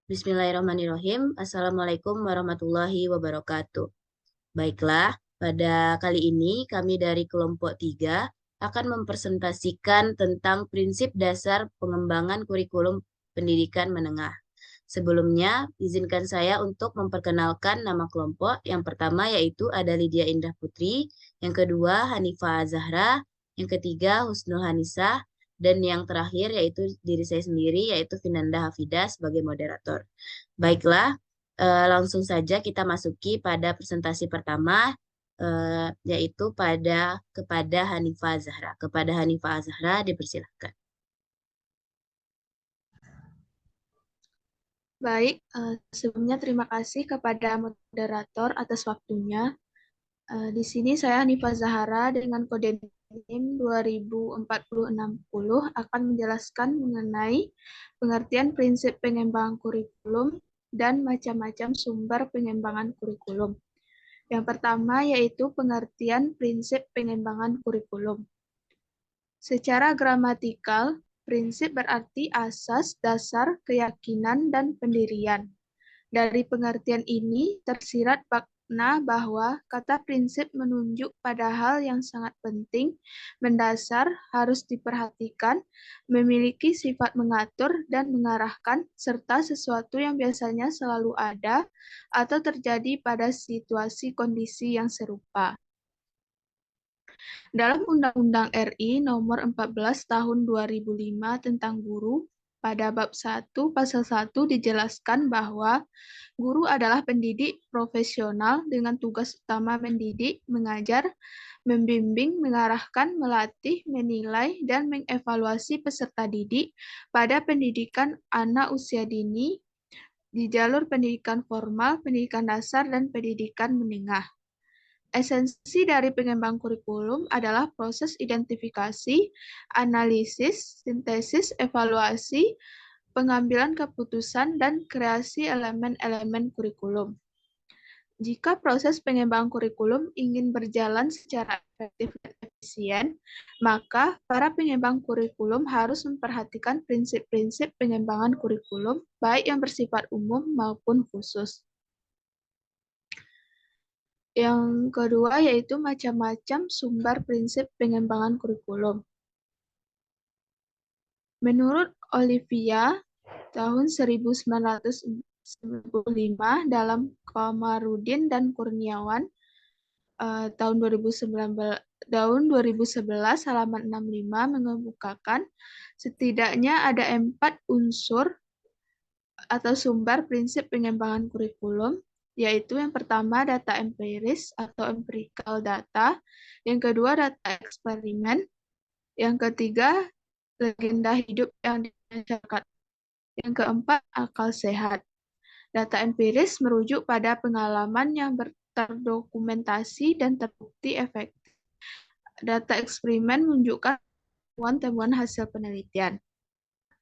Bismillahirrahmanirrahim. Assalamualaikum warahmatullahi wabarakatuh. Baiklah, pada kali ini kami dari kelompok 3 akan mempresentasikan tentang prinsip dasar pengembangan kurikulum pendidikan menengah. Sebelumnya, izinkan saya untuk memperkenalkan nama kelompok. Yang pertama yaitu ada Lydia Indah Putri, yang kedua Hanifah Zahra, yang ketiga Husnul Hanisah, dan yang terakhir yaitu diri saya sendiri, yaitu Vinanda Hafida sebagai moderator. Baiklah, langsung saja kita masuki pada presentasi pertama, yaitu kepada Hanifah Zahra. Kepada Hanifah Zahra dipersilahkan. Baik, sebelumnya terima kasih kepada moderator atas waktunya. Di sini saya Hanifah Zahara dengan kode NIM 204060 akan menjelaskan mengenai pengertian prinsip pengembangan kurikulum dan macam-macam sumber pengembangan kurikulum. Yang pertama yaitu pengertian prinsip pengembangan kurikulum. Secara gramatikal, prinsip berarti asas, dasar, keyakinan, dan pendirian. Dari pengertian ini tersirat makna bahwa kata prinsip menunjuk pada hal yang sangat penting, mendasar, harus diperhatikan, memiliki sifat mengatur dan mengarahkan, serta sesuatu yang biasanya selalu ada atau terjadi pada situasi kondisi yang serupa. Dalam Undang-Undang RI Nomor 14 Tahun 2005 tentang Guru, pada bab 1 pasal 1 dijelaskan bahwa guru adalah pendidik profesional dengan tugas utama mendidik, mengajar, membimbing, mengarahkan, melatih, menilai, dan mengevaluasi peserta didik pada pendidikan anak usia dini di jalur pendidikan formal, pendidikan dasar, dan pendidikan menengah. Esensi dari pengembang kurikulum adalah proses identifikasi, analisis, sintesis, evaluasi, pengambilan keputusan, dan kreasi elemen-elemen kurikulum. Jika proses pengembangan kurikulum ingin berjalan secara efektif dan efisien, maka para pengembang kurikulum harus memperhatikan prinsip-prinsip pengembangan kurikulum, baik yang bersifat umum maupun khusus. Yang kedua yaitu macam-macam sumber prinsip pengembangan kurikulum. Menurut Olivia, tahun 1995 dalam Komarudin dan Kurniawan, tahun 2011 halaman 65 mengemukakan setidaknya ada 4 unsur atau sumber prinsip pengembangan kurikulum, yaitu yang pertama data empiris atau empirical data, yang kedua data eksperimen, yang ketiga legenda hidup yang dimasyarakat, yang keempat akal sehat. Data empiris merujuk pada pengalaman yang terdokumentasi dan terbukti efektif. Data eksperimen menunjukkan temuan-temuan hasil penelitian.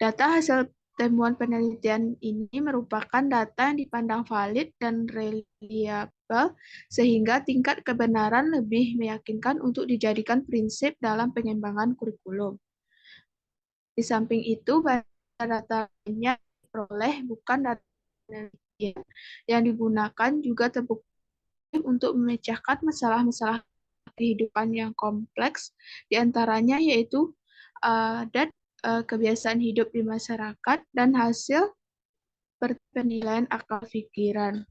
Data hasil temuan penelitian ini merupakan data yang dipandang valid dan reliable sehingga tingkat kebenaran lebih meyakinkan untuk dijadikan prinsip dalam pengembangan kurikulum. Di samping itu, data lainnya diperoleh bukan data penelitian yang digunakan juga terbukti untuk memecahkan masalah-masalah kehidupan yang kompleks, diantaranya yaitu adat, kebiasaan hidup di masyarakat, dan hasil penilaian akal pikiran.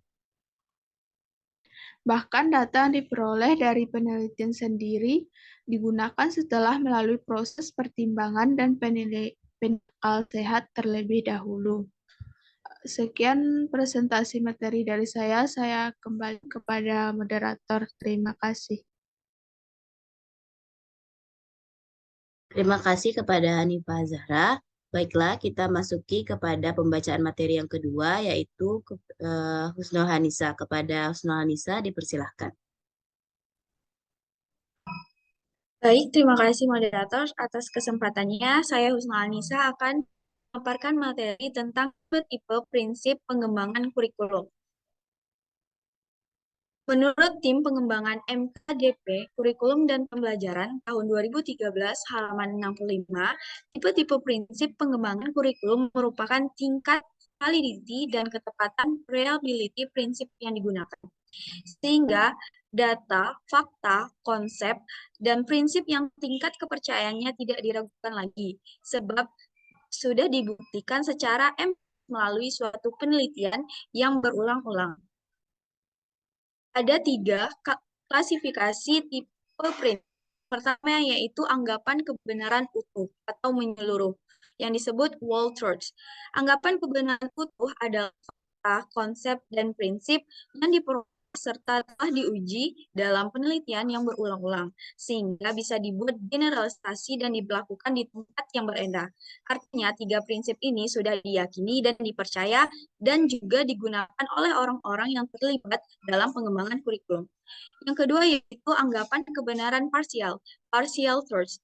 Bahkan data yang diperoleh dari penelitian sendiri digunakan setelah melalui proses pertimbangan dan penilaian akal sehat terlebih dahulu. Sekian presentasi materi dari saya kembali kepada moderator. Terima kasih. Terima kasih kepada Hanifah Zahra. Baiklah, kita masuki kepada pembacaan materi yang kedua, yaitu Husnul Hanisa. Kepada Husnul Hanisa dipersilahkan. Baik, terima kasih moderator atas kesempatannya. Saya Husnul Anisa akan memaparkan materi tentang tipe prinsip pengembangan kurikulum. Menurut tim pengembangan MKGP, Kurikulum dan Pembelajaran tahun 2013 halaman 65, tipe-tipe prinsip pengembangan kurikulum merupakan tingkat validity dan ketepatan reliability prinsip yang digunakan. Sehingga data, fakta, konsep, dan prinsip yang tingkat kepercayaannya tidak diragukan lagi, sebab sudah dibuktikan secara melalui suatu penelitian yang berulang-ulang. Ada 3 klasifikasi tipe prinsip. Pertama yaitu anggapan kebenaran utuh atau menyeluruh, yang disebut whole truth. Anggapan kebenaran utuh adalah fakta, konsep, dan prinsip yang diperoleh serta telah diuji dalam penelitian yang berulang-ulang, sehingga bisa dibuat generalisasi dan diberlakukan di tempat yang beredar. Artinya, 3 prinsip ini sudah diyakini dan dipercaya dan juga digunakan oleh orang-orang yang terlibat dalam pengembangan kurikulum. Yang kedua yaitu anggapan kebenaran parsial, partial truth,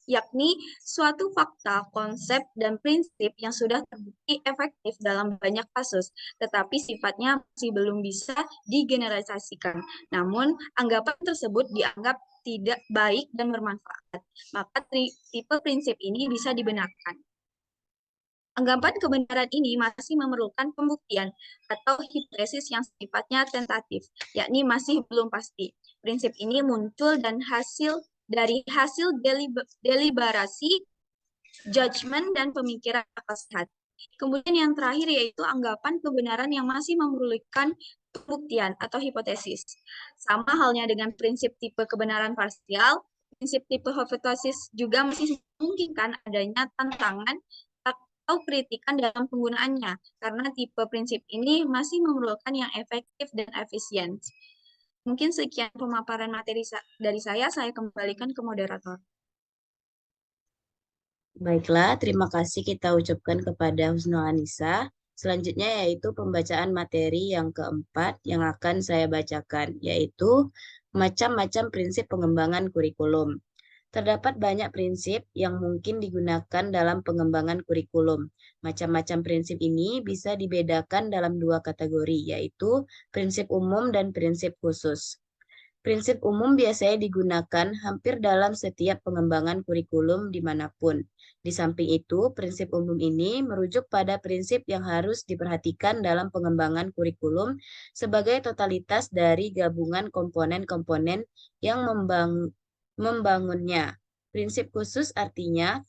yakni suatu fakta, konsep, dan prinsip yang sudah terbukti efektif dalam banyak kasus, tetapi sifatnya masih belum bisa digeneralisasikan. Namun, anggapan tersebut dianggap tidak baik dan bermanfaat, maka tipe prinsip ini bisa dibenarkan. Anggapan kebenaran ini masih memerlukan pembuktian atau hipotesis yang sifatnya tentatif, yakni masih belum pasti. Prinsip ini muncul dari hasil deliberasi, judgment, dan pemikiran akal sehat. Kemudian yang terakhir yaitu anggapan kebenaran yang masih memerlukan pembuktian atau hipotesis. Sama halnya dengan prinsip tipe kebenaran parsial, prinsip tipe hipotesis juga masih memungkinkan adanya tantangan atau kritikan dalam penggunaannya, karena tipe prinsip ini masih memerlukan yang efektif dan efisien. Mungkin sekian pemaparan materi dari saya kembalikan ke moderator. Baiklah, terima kasih kita ucapkan kepada Husnul Anisa. Selanjutnya yaitu pembacaan materi yang keempat yang akan saya bacakan, yaitu macam-macam prinsip pengembangan kurikulum. Terdapat banyak prinsip yang mungkin digunakan dalam pengembangan kurikulum. Macam-macam prinsip ini bisa dibedakan dalam 2 kategori, yaitu prinsip umum dan prinsip khusus. Prinsip umum biasanya digunakan hampir dalam setiap pengembangan kurikulum dimanapun. Di samping itu, prinsip umum ini merujuk pada prinsip yang harus diperhatikan dalam pengembangan kurikulum sebagai totalitas dari gabungan komponen-komponen yang membangunnya. Prinsip khusus artinya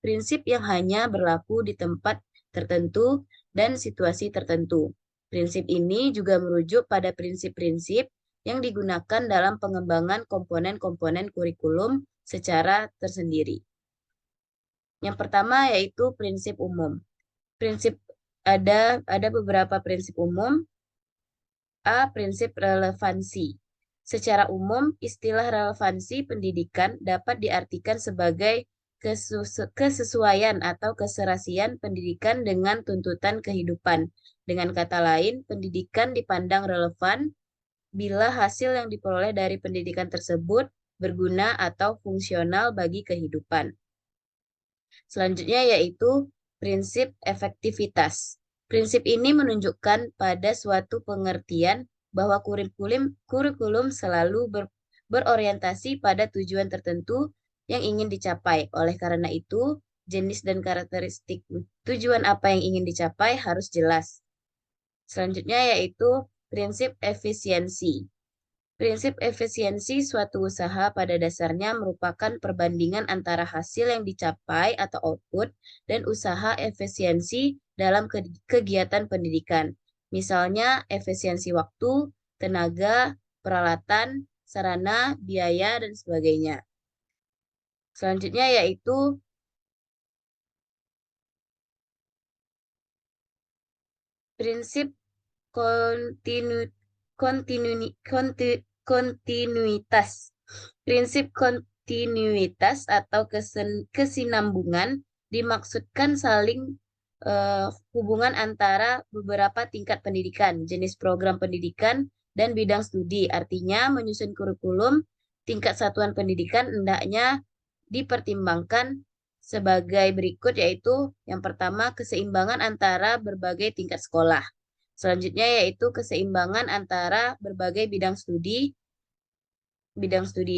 prinsip yang hanya berlaku di tempat tertentu dan situasi tertentu. Prinsip ini juga merujuk pada prinsip-prinsip yang digunakan dalam pengembangan komponen-komponen kurikulum secara tersendiri. Yang pertama yaitu prinsip umum. Ada beberapa prinsip umum. A. Prinsip relevansi. Secara umum, istilah relevansi pendidikan dapat diartikan sebagai kesesuaian atau keserasian pendidikan dengan tuntutan kehidupan. Dengan kata lain, pendidikan dipandang relevan bila hasil yang diperoleh dari pendidikan tersebut berguna atau fungsional bagi kehidupan. Selanjutnya yaitu prinsip efektivitas. Prinsip ini menunjukkan pada suatu pengertian bahwa kurikulum selalu berorientasi pada tujuan tertentu yang ingin dicapai. Oleh karena itu, jenis dan karakteristik tujuan apa yang ingin dicapai harus jelas. Selanjutnya yaitu prinsip efisiensi. Prinsip efisiensi suatu usaha pada dasarnya merupakan perbandingan antara hasil yang dicapai atau output dan usaha efisiensi dalam kegiatan pendidikan. Misalnya efisiensi waktu, tenaga, peralatan, sarana, biaya, dan sebagainya. Selanjutnya yaitu prinsip kontinuitas. Prinsip kontinuitas atau kesinambungan dimaksudkan saling hubungan antara beberapa tingkat pendidikan, jenis program pendidikan, dan bidang studi. Artinya, menyusun kurikulum tingkat satuan pendidikan hendaknya dipertimbangkan sebagai berikut, yaitu yang pertama, keseimbangan antara berbagai tingkat sekolah. Selanjutnya yaitu keseimbangan antara berbagai bidang studi,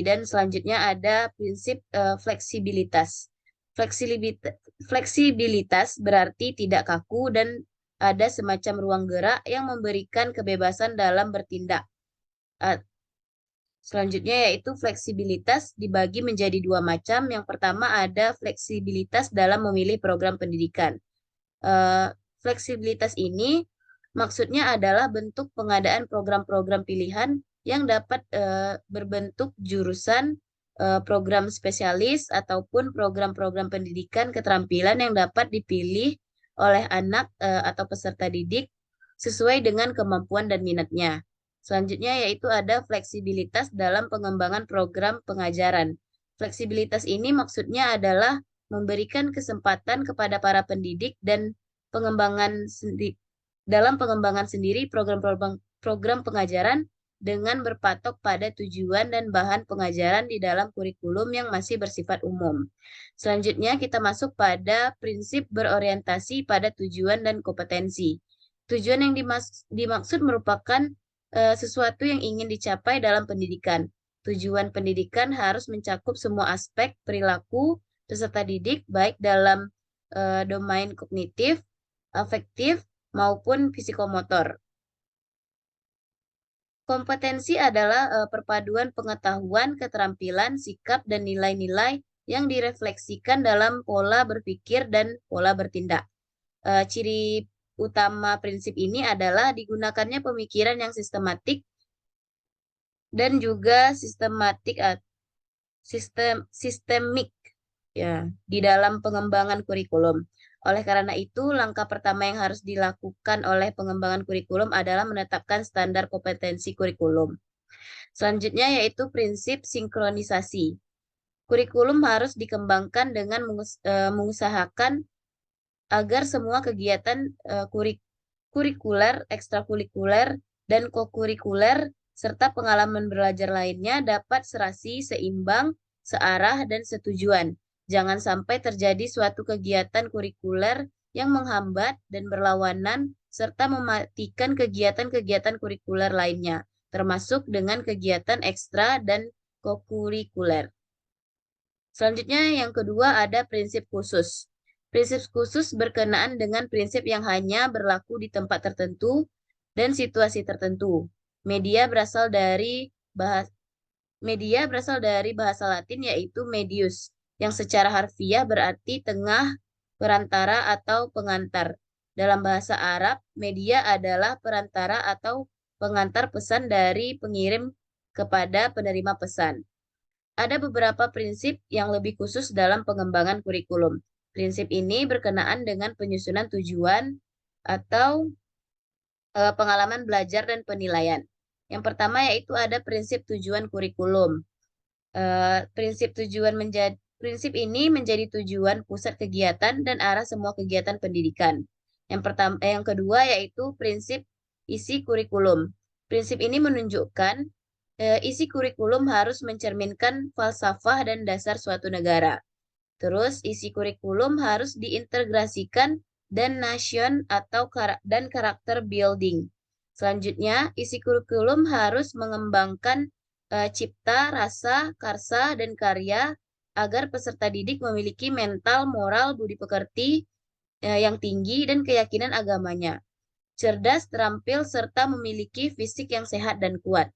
dan selanjutnya ada prinsip fleksibilitas. Fleksibilitas berarti tidak kaku dan ada semacam ruang gerak yang memberikan kebebasan dalam bertindak. Selanjutnya yaitu fleksibilitas dibagi menjadi dua macam. Yang pertama ada fleksibilitas dalam memilih program pendidikan. Fleksibilitas ini maksudnya adalah bentuk pengadaan program-program pilihan yang dapat berbentuk jurusan, program spesialis, ataupun program-program pendidikan keterampilan yang dapat dipilih oleh anak atau peserta didik sesuai dengan kemampuan dan minatnya. Selanjutnya yaitu ada fleksibilitas dalam pengembangan program pengajaran. Fleksibilitas ini maksudnya adalah memberikan kesempatan kepada para pendidik dan dalam pengembangan sendiri program pengajaran dengan berpatok pada tujuan dan bahan pengajaran di dalam kurikulum yang masih bersifat umum. Selanjutnya kita masuk pada prinsip berorientasi pada tujuan dan kompetensi. Tujuan yang dimaksud merupakan sesuatu yang ingin dicapai dalam pendidikan. Tujuan pendidikan harus mencakup semua aspek perilaku peserta didik, baik dalam domain kognitif, afektif, maupun psikomotor. Kompetensi adalah perpaduan pengetahuan, keterampilan, sikap, dan nilai-nilai yang direfleksikan dalam pola berpikir dan pola bertindak. Ciri utama prinsip ini adalah digunakannya pemikiran yang sistematik dan juga sistemik ya di dalam pengembangan kurikulum. Oleh karena itu, langkah pertama yang harus dilakukan oleh pengembangan kurikulum adalah menetapkan standar kompetensi kurikulum. Selanjutnya yaitu prinsip sinkronisasi. Kurikulum harus dikembangkan dengan mengusahakan agar semua kegiatan kurikuler, ekstrakurikuler, dan kokurikuler, serta pengalaman belajar lainnya dapat serasi, seimbang, searah, dan setujuan. Jangan sampai terjadi suatu kegiatan kurikuler yang menghambat dan berlawanan, serta mematikan kegiatan-kegiatan kurikuler lainnya, termasuk dengan kegiatan ekstra dan kokurikuler. Selanjutnya yang kedua ada prinsip khusus. Prinsip khusus berkenaan dengan prinsip yang hanya berlaku di tempat tertentu dan situasi tertentu. Media berasal dari bahasa Latin yaitu medius, yang secara harfiah berarti tengah, perantara, atau pengantar. Dalam bahasa Arab, media adalah perantara atau pengantar pesan dari pengirim kepada penerima pesan. Ada beberapa prinsip yang lebih khusus dalam pengembangan kurikulum. Prinsip ini berkenaan dengan penyusunan tujuan atau pengalaman belajar dan penilaian. Yang pertama yaitu ada prinsip tujuan kurikulum. Prinsip ini menjadi tujuan pusat kegiatan dan arah semua kegiatan pendidikan. Yang kedua yaitu prinsip isi kurikulum. Prinsip ini menunjukkan isi kurikulum harus mencerminkan falsafah dan dasar suatu negara. Terus isi kurikulum harus diintegrasikan dan dan karakter building. Selanjutnya, isi kurikulum harus mengembangkan cipta, rasa, karsa, dan karya agar peserta didik memiliki mental, moral, budi pekerti yang tinggi dan keyakinan agamanya. Cerdas, terampil, serta memiliki fisik yang sehat dan kuat.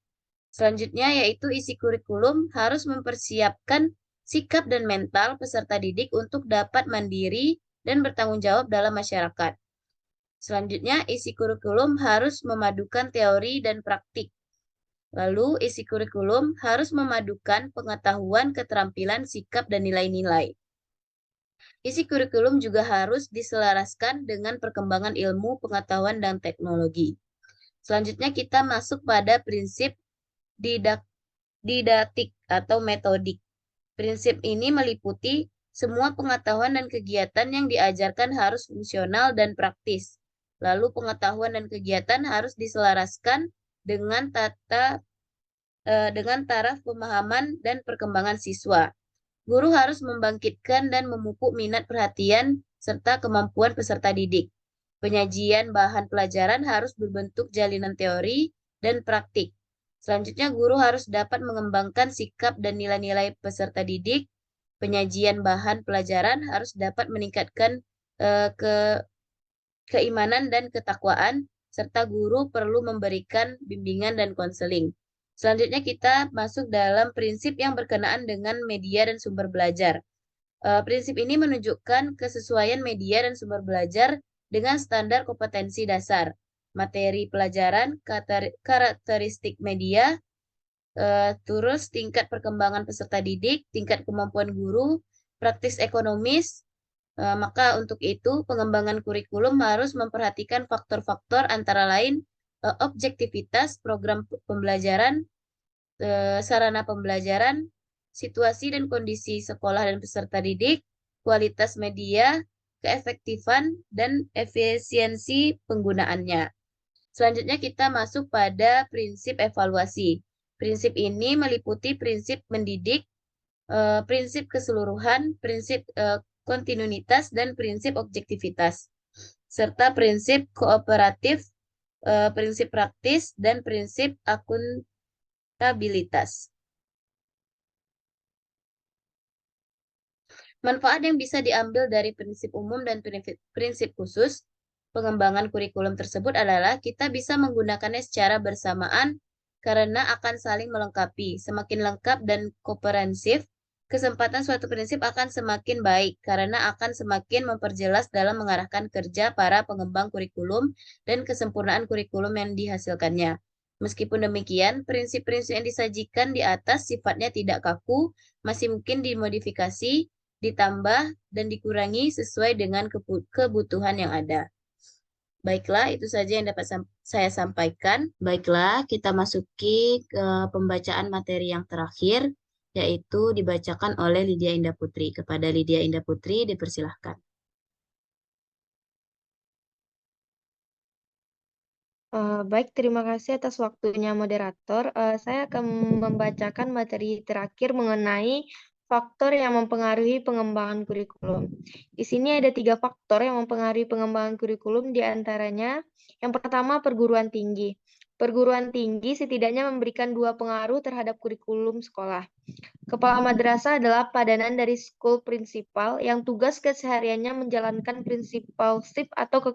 Selanjutnya yaitu isi kurikulum harus mempersiapkan sikap dan mental peserta didik untuk dapat mandiri dan bertanggung jawab dalam masyarakat. Selanjutnya, isi kurikulum harus memadukan teori dan praktik. Lalu, isi kurikulum harus memadukan pengetahuan, keterampilan, sikap, dan nilai-nilai. Isi kurikulum juga harus diselaraskan dengan perkembangan ilmu, pengetahuan, dan teknologi. Selanjutnya, kita masuk pada prinsip didaktik atau metodik. Prinsip ini meliputi semua pengetahuan dan kegiatan yang diajarkan harus fungsional dan praktis. Lalu pengetahuan dan kegiatan harus diselaraskan dengan taraf pemahaman dan perkembangan siswa. Guru harus membangkitkan dan memupuk minat, perhatian, serta kemampuan peserta didik. Penyajian bahan pelajaran harus berbentuk jalinan teori dan praktik. Selanjutnya, guru harus dapat mengembangkan sikap dan nilai-nilai peserta didik penyajian bahan pelajaran harus dapat meningkatkan keimanan dan ketakwaan, serta guru perlu memberikan bimbingan dan konseling. Selanjutnya kita masuk dalam prinsip yang berkenaan dengan media dan sumber belajar. Prinsip ini menunjukkan kesesuaian media dan sumber belajar dengan standar kompetensi dasar, materi pelajaran, karakteristik media, terus tingkat perkembangan peserta didik, tingkat kemampuan guru, praktis ekonomis. Maka untuk itu pengembangan kurikulum harus memperhatikan faktor-faktor antara lain objektivitas program pembelajaran, sarana pembelajaran, situasi dan kondisi sekolah dan peserta didik, kualitas media, keefektifan, dan efisiensi penggunaannya. Selanjutnya kita masuk pada prinsip evaluasi. Prinsip ini meliputi prinsip mendidik, prinsip keseluruhan, prinsip kontinuitas, dan prinsip objektivitas, serta prinsip kooperatif, prinsip praktis, dan prinsip akuntabilitas. Manfaat yang bisa diambil dari prinsip umum dan prinsip khusus pengembangan kurikulum tersebut adalah kita bisa menggunakannya secara bersamaan karena akan saling melengkapi. Semakin lengkap dan komprehensif, kesempatan suatu prinsip akan semakin baik karena akan semakin memperjelas dalam mengarahkan kerja para pengembang kurikulum dan kesempurnaan kurikulum yang dihasilkannya. Meskipun demikian, prinsip-prinsip yang disajikan di atas sifatnya tidak kaku, masih mungkin dimodifikasi, ditambah, dan dikurangi sesuai dengan kebutuhan yang ada. Baiklah, itu saja yang dapat saya sampaikan. Baiklah, kita masuki ke pembacaan materi yang terakhir, yaitu dibacakan oleh Lydia Indah Putri. Kepada Lydia Indah Putri, dipersilahkan. Baik, terima kasih atas waktunya moderator. Saya akan membacakan materi terakhir mengenai faktor yang mempengaruhi pengembangan kurikulum. Di sini ada 3 faktor yang mempengaruhi pengembangan kurikulum, di antaranya yang pertama perguruan tinggi. Perguruan tinggi setidaknya memberikan 2 pengaruh terhadap kurikulum sekolah. Kepala madrasah adalah padanan dari school principal yang tugas kesehariannya menjalankan principalship atau ke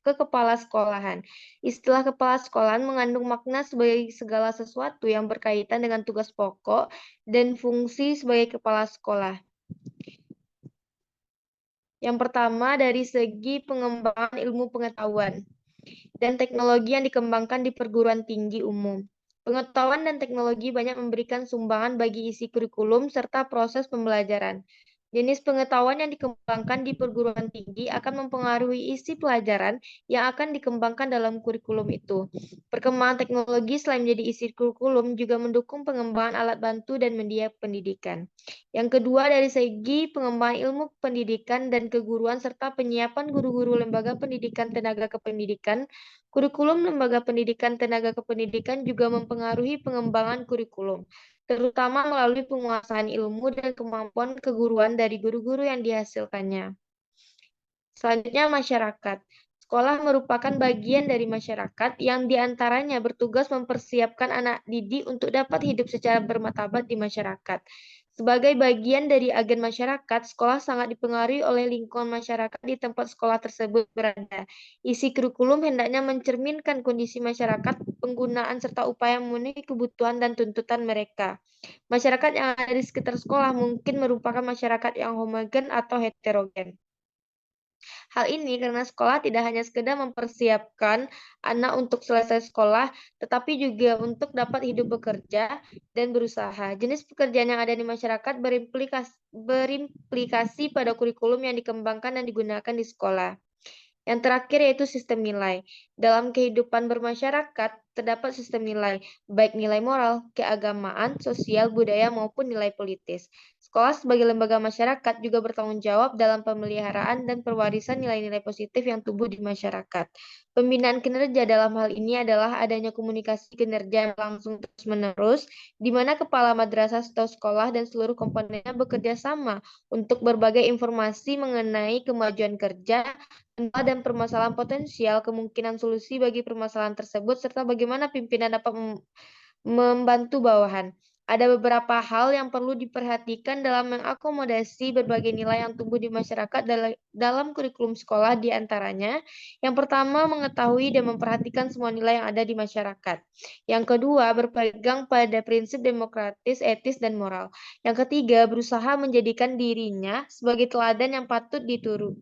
kepala sekolahan. Istilah kepala sekolahan mengandung makna sebagai segala sesuatu yang berkaitan dengan tugas pokok dan fungsi sebagai kepala sekolah. Yang pertama dari segi pengembangan ilmu pengetahuan dan teknologi yang dikembangkan di perguruan tinggi umum. Pengetahuan dan teknologi banyak memberikan sumbangan bagi isi kurikulum serta proses pembelajaran. Jenis pengetahuan yang dikembangkan di perguruan tinggi akan mempengaruhi isi pelajaran yang akan dikembangkan dalam kurikulum itu. Perkembangan teknologi selain menjadi isi kurikulum juga mendukung pengembangan alat bantu dan media pendidikan. Yang kedua, dari segi pengembangan ilmu pendidikan dan keguruan serta penyiapan guru-guru lembaga pendidikan tenaga kependidikan, kurikulum lembaga pendidikan tenaga kependidikan juga mempengaruhi pengembangan kurikulum, terutama melalui penguasaan ilmu dan kemampuan keguruan dari guru-guru yang dihasilkannya. Selanjutnya, masyarakat. Sekolah merupakan bagian dari masyarakat yang diantaranya bertugas mempersiapkan anak didik untuk dapat hidup secara bermartabat di masyarakat. Sebagai bagian dari agen masyarakat, sekolah sangat dipengaruhi oleh lingkungan masyarakat di tempat sekolah tersebut berada. Isi kurikulum hendaknya mencerminkan kondisi masyarakat, penggunaan serta upaya memenuhi kebutuhan dan tuntutan mereka. Masyarakat yang ada di sekitar sekolah mungkin merupakan masyarakat yang homogen atau heterogen. Hal ini karena sekolah tidak hanya sekedar mempersiapkan anak untuk selesai sekolah, tetapi juga untuk dapat hidup bekerja dan berusaha. Jenis pekerjaan yang ada di masyarakat berimplikasi pada kurikulum yang dikembangkan dan digunakan di sekolah. Yang terakhir yaitu sistem nilai. Dalam kehidupan bermasyarakat, terdapat sistem nilai, baik nilai moral, keagamaan, sosial, budaya, maupun nilai politis. Sekolah sebagai lembaga masyarakat juga bertanggung jawab dalam pemeliharaan dan pewarisan nilai-nilai positif yang tumbuh di masyarakat. Pembinaan kinerja dalam hal ini adalah adanya komunikasi kinerja yang langsung terus-menerus, di mana kepala madrasah atau sekolah dan seluruh komponennya bekerja sama untuk berbagai informasi mengenai kemajuan kerja, dan permasalahan potensial, kemungkinan solusi bagi permasalahan tersebut, serta bagaimana pimpinan dapat membantu bawahan. Ada beberapa hal yang perlu diperhatikan dalam mengakomodasi berbagai nilai yang tumbuh di masyarakat dalam kurikulum sekolah, di antaranya. Yang pertama, mengetahui dan memperhatikan semua nilai yang ada di masyarakat. Yang kedua, berpegang pada prinsip demokratis, etis, dan moral. Yang ketiga, berusaha menjadikan dirinya sebagai teladan yang patut ditiru.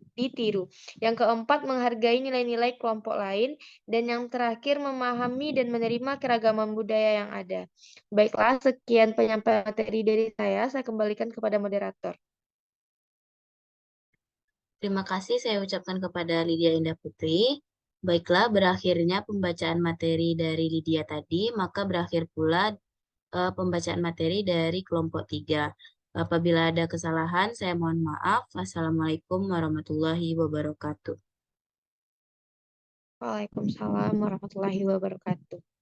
Yang keempat, menghargai nilai-nilai kelompok lain. Dan yang terakhir, memahami dan menerima keragaman budaya yang ada. Baiklah, sekian penyampaian materi dari saya kembalikan kepada moderator. Terima kasih saya ucapkan kepada Lydia Indah Putri. Baiklah, berakhirnya pembacaan materi dari Lydia tadi, maka berakhir pula pembacaan materi dari kelompok 3. Apabila ada kesalahan, saya mohon maaf. Wassalamualaikum warahmatullahi wabarakatuh. Waalaikumsalam warahmatullahi wabarakatuh.